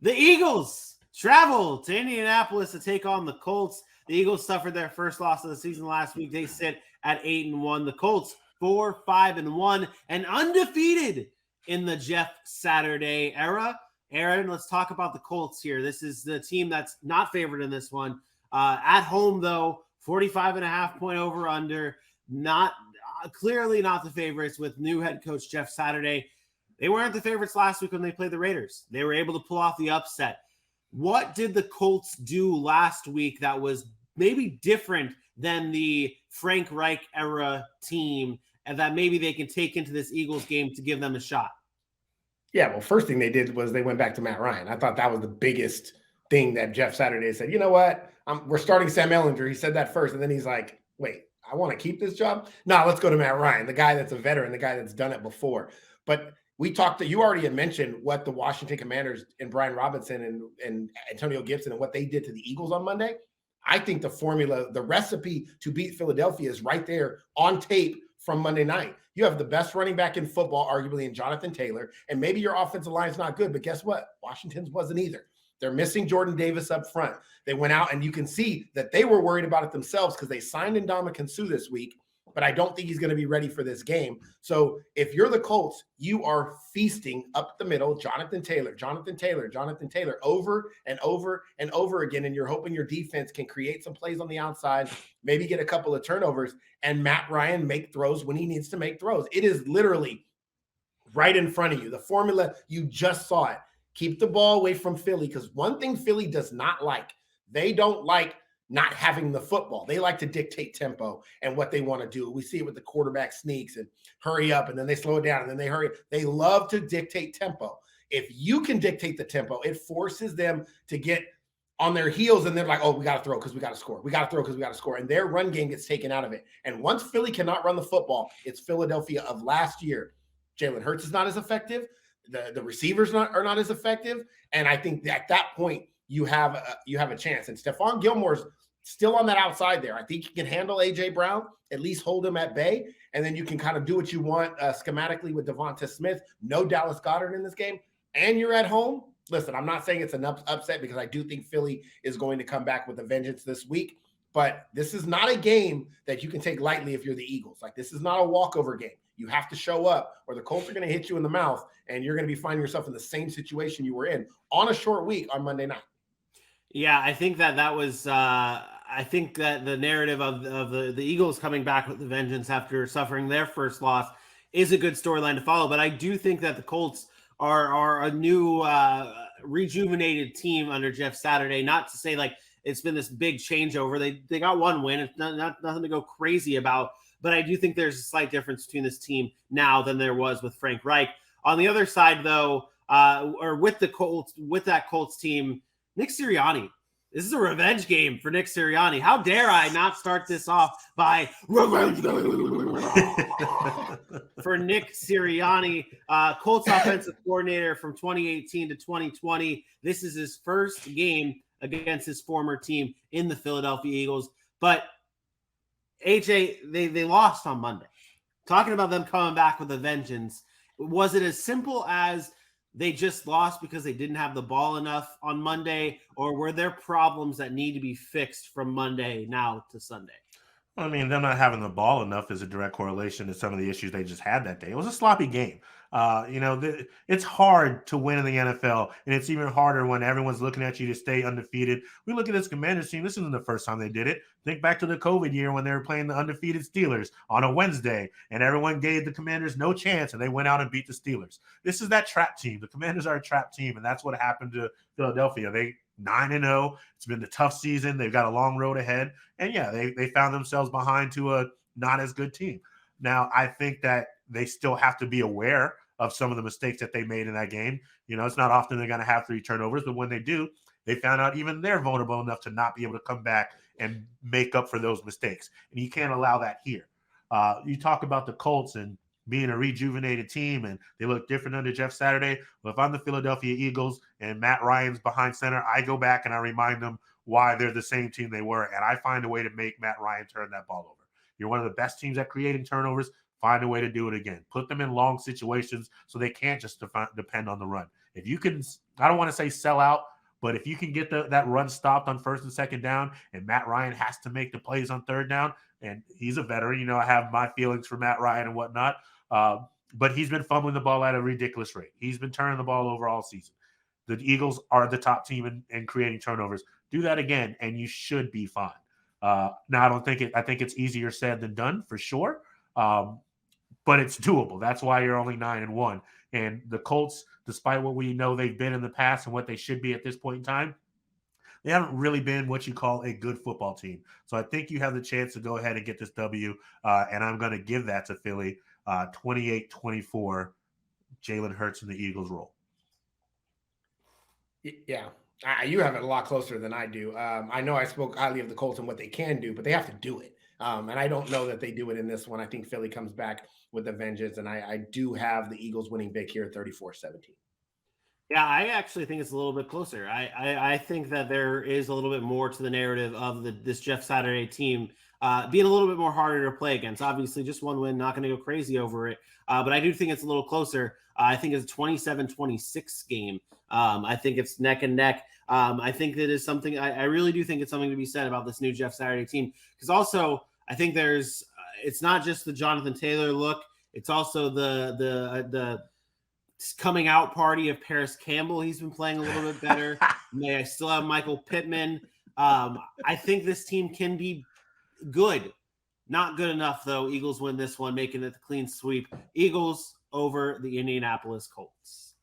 The Eagles travel to Indianapolis to take on the Colts. The Eagles suffered their first loss of the season last week. They sit at 8-1. The Colts 4-5-1 and undefeated in the Jeff Saturday era. Aaron, let's talk about the Colts here. This is the team that's not favored in this one. At home, though, 45.5-point over-under. Not clearly not the favorites with new head coach Jeff Saturday. They weren't the favorites last week when they played the Raiders. They were able to pull off the upset. What did the Colts do last week that was maybe different than the Frank Reich era team and that maybe they can take into this Eagles game to give them a shot? Yeah, well, first thing they did was they went back to Matt Ryan. I thought that was the biggest thing that Jeff Saturday said. You know what? We're starting Sam Ehlinger. He said that first, and then he's like, wait, I want to keep this job? No, let's go to Matt Ryan, the guy that's a veteran, the guy that's done it before. But you already had mentioned what the Washington Commanders and Brian Robinson and Antonio Gibson and what they did to the Eagles on Monday. I think the formula, the recipe to beat Philadelphia is right there on tape from Monday night. You have the best running back in football, arguably, in Jonathan Taylor, and maybe your offensive line is not good, but guess what? Washington's wasn't either. They're missing Jordan Davis up front. They went out, and you can see that they were worried about it themselves because they signed Ndamukong Suh this week, but I don't think he's going to be ready for this game. So if you're the Colts, you are feasting up the middle, Jonathan Taylor, over and over and over again, and you're hoping your defense can create some plays on the outside, maybe get a couple of turnovers, and Matt Ryan make throws when he needs to make throws. It is literally right in front of you. The formula, you just saw it. Keep the ball away from Philly, because one thing Philly does not like, they don't like not having the football. They like to dictate tempo and what they want to do. We see it with the quarterback sneaks and hurry up, and then they slow it down, and then they hurry. They love to dictate tempo. If you can dictate the tempo, it forces them to get on their heels, and they're like, oh, we got to throw because we got to score. We got to throw because we got to score. And their run game gets taken out of it. And once Philly cannot run the football, it's Philadelphia of last year. Jalen Hurts is not as effective. The receivers are not as effective. And I think at that point, you have a chance. And Stephon Gilmore's still on that outside there. I think you can handle A.J. Brown, at least hold him at bay, and then you can kind of do what you want schematically with Devonta Smith. No Dallas Goedert in this game, and you're at home. Listen, I'm not saying it's an upset because I do think Philly is going to come back with a vengeance this week, but this is not a game that you can take lightly if you're the Eagles. Like, this is not a walkover game. You have to show up, or the Colts are going to hit you in the mouth, and you're going to be finding yourself in the same situation you were in on a short week on Monday night. Yeah, I think that was I think that the narrative of the Eagles coming back with the vengeance after suffering their first loss is a good storyline to follow. But I do think that the Colts are a new rejuvenated team under Jeff Saturday. Not to say like it's been this big changeover. They got one win. It's not nothing to go crazy about. But I do think there's a slight difference between this team now than there was with Frank Reich. On the other side, though, or with the Colts, with that Colts team, Nick Sirianni. This is a revenge game for Nick Sirianni. How dare I not start this off by revenge for Nick Sirianni, Colts offensive coordinator from 2018 to 2020. This is his first game against his former team in the Philadelphia Eagles. But AJ, they lost on Monday. Talking about them coming back with a vengeance, was it as simple as they just lost because they didn't have the ball enough on Monday, or were there problems that need to be fixed from Monday now to Sunday? I mean, them not having the ball enough is a direct correlation to some of the issues they just had that day. It was a sloppy game. It's hard to win in the NFL, and it's even harder when everyone's looking at you to stay undefeated. We look at this Commanders team. This isn't the first time they did it. Think back to the COVID year when they were playing the undefeated Steelers on a Wednesday, and everyone gave the Commanders no chance, and they went out and beat the Steelers. This is that trap team. The Commanders are a trap team, and that's what happened to Philadelphia. They 9-0. It's been a tough season. They've got a long road ahead. And, yeah, they found themselves behind to a not as good team. Now, I think that they still have to be aware of some of the mistakes that they made in that game. It's not often they're going to have 3 turnovers, but when they do, they found out even they're vulnerable enough to not be able to come back and make up for those mistakes. And you can't allow that here. You talk about the Colts and being a rejuvenated team, and they look different under Jeff Saturday. Well, if I'm the Philadelphia Eagles and Matt Ryan's behind center, I go back and I remind them why they're the same team they were, and I find a way to make Matt Ryan turn that ball over. You're one of the best teams at creating turnovers. Find a way to do it again. Put them in long situations so they can't just depend on the run. If you can, I don't want to say sell out, but if you can get that run stopped on first and second down, and Matt Ryan has to make the plays on third down, and he's a veteran, I have my feelings for Matt Ryan and whatnot, but he's been fumbling the ball at a ridiculous rate. He's been turning the ball over all season. The Eagles are the top team in creating turnovers. Do that again, and you should be fine. Now, I think it's easier said than done for sure, but it's doable. That's why you're only 9-1. And the Colts, despite what we know they've been in the past and what they should be at this point in time, they haven't really been what you call a good football team. So I think you have the chance to go ahead and get this W, and I'm going to give that to Philly, 28-24. Jalen Hurts and the Eagles roll. Yeah, you have it a lot closer than I do. I know I spoke highly of the Colts and what they can do, but they have to do it. And I don't know that they do it in this one. I think Philly comes back with a vengeance, and I do have the Eagles winning big here, 34-17. Yeah, I actually think it's a little bit closer. I think that there is a little bit more to the narrative of this Jeff Saturday team being a little bit more harder to play against. Obviously, just one win, not going to go crazy over it. But I do think it's a little closer. I think it's a 27-26 game. I think it's neck and neck. I think that is something I really do think it's something to be said about this new Jeff Saturday team. Because also, I think it's not just the Jonathan Taylor look. It's also the coming out party of Paris Campbell. He's been playing a little bit better. I still have Michael Pittman. I think this team can be good. Not good enough, though. Eagles win this one, making it the clean sweep. Eagles over the Indianapolis Colts.